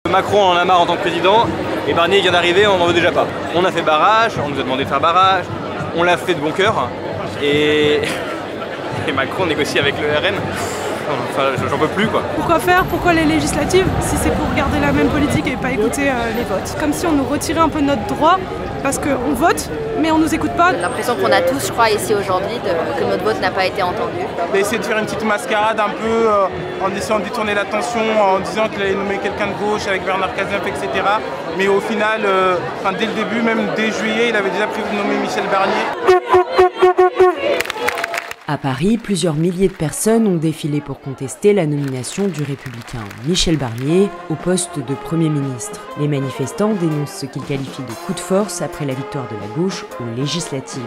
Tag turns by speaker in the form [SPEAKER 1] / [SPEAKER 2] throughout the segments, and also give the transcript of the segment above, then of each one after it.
[SPEAKER 1] Macron en a marre en tant que président, et Barnier vient d'arriver, on n'en veut déjà pas. On a fait barrage, on nous a demandé de faire barrage, on l'a fait de bon cœur, et Macron négocie avec le RN. Enfin, j'en peux plus quoi.
[SPEAKER 2] Pourquoi faire? Pourquoi les législatives si c'est pour garder la même politique et pas écouter les votes? Comme si on nous retirait un peu notre droit parce qu'on vote mais on nous écoute pas.
[SPEAKER 3] J'ai l'impression qu'on a tous, je crois, ici aujourd'hui, que notre vote n'a pas été entendu.
[SPEAKER 4] Il a essayé de faire une petite mascarade un peu en essayant de détourner l'attention, en disant qu'il allait nommer quelqu'un de gauche avec Bernard Cazeneuve, etc. Mais au final, dès le début, même dès juillet, il avait déjà prévu de nommer Michel Barnier.
[SPEAKER 5] À Paris, plusieurs milliers de personnes ont défilé pour contester la nomination du républicain Michel Barnier au poste de Premier ministre. Les manifestants dénoncent ce qu'ils qualifient de coup de force après la victoire de la gauche aux législatives.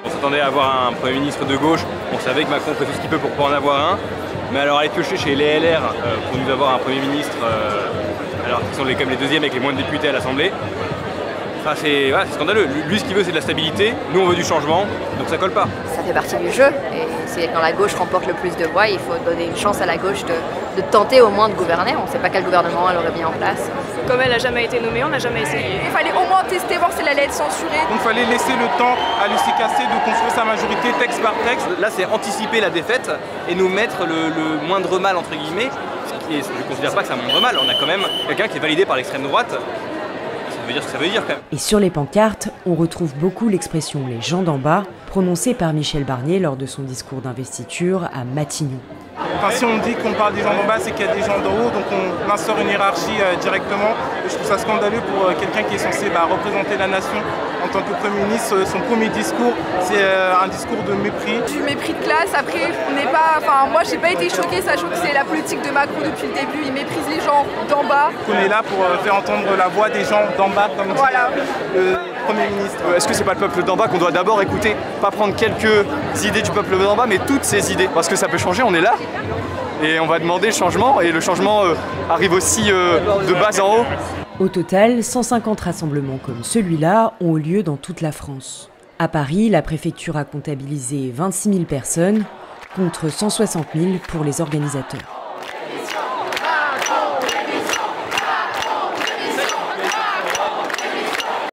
[SPEAKER 1] On s'attendait à avoir un Premier ministre de gauche, on savait que Macron ferait tout ce qu'il peut pour pas en avoir un, mais alors aller piocher chez les LR pour nous avoir un Premier ministre, alors qu'ils sont comme les deuxièmes avec les moins de députés à l'Assemblée, c'est scandaleux. Lui, ce qu'il veut, c'est de la stabilité. Nous, on veut du changement, donc ça colle pas.
[SPEAKER 3] Ça fait partie du jeu. Et c'est quand la gauche remporte le plus de voix, il faut donner une chance à la gauche de tenter au moins de gouverner. On ne sait pas quel gouvernement elle aurait mis en place.
[SPEAKER 2] Comme elle n'a jamais été nommée, on n'a jamais essayé.
[SPEAKER 6] Il fallait au moins tester, voir si elle allait être censurée.
[SPEAKER 4] Donc il fallait laisser le temps à Lucie Cassé de construire sa majorité texte par texte.
[SPEAKER 1] Là, c'est anticiper la défaite et nous mettre le moindre mal, entre guillemets. Et je ne considère pas que c'est un moindre mal. On a quand même quelqu'un qui est validé par l'extrême droite. Ça veut dire ce que ça veut dire quand même.
[SPEAKER 5] Et sur les pancartes, on retrouve beaucoup l'expression « les gens d'en bas » prononcée par Michel Barnier lors de son discours d'investiture à Matignon.
[SPEAKER 4] Si on dit qu'on parle des gens d'en bas, c'est qu'il y a des gens d'en haut, donc on instaure une hiérarchie directement. Et je trouve ça scandaleux pour quelqu'un qui est censé représenter la nation en tant que Premier ministre. Son premier discours, c'est un discours de mépris.
[SPEAKER 6] Du mépris de classe. Après, on n'est pas. Moi, j'ai pas été choquée, sachant que c'est la politique de Macron depuis le début. Il méprise les gens d'en bas.
[SPEAKER 4] On est là pour faire entendre la voix des gens d'en bas, comme dit le Premier ministre.
[SPEAKER 1] Est-ce que c'est pas le peuple d'en bas qu'on doit d'abord écouter? Pas prendre quelques idées du peuple d'en bas, mais toutes ces idées. Parce que ça peut changer, on est là. Et on va demander le changement, et le changement arrive aussi de bas en haut.
[SPEAKER 5] Au total, 150 rassemblements comme celui-là ont eu lieu dans toute la France. À Paris, la préfecture a comptabilisé 26 000 personnes, contre 160 000 pour les organisateurs.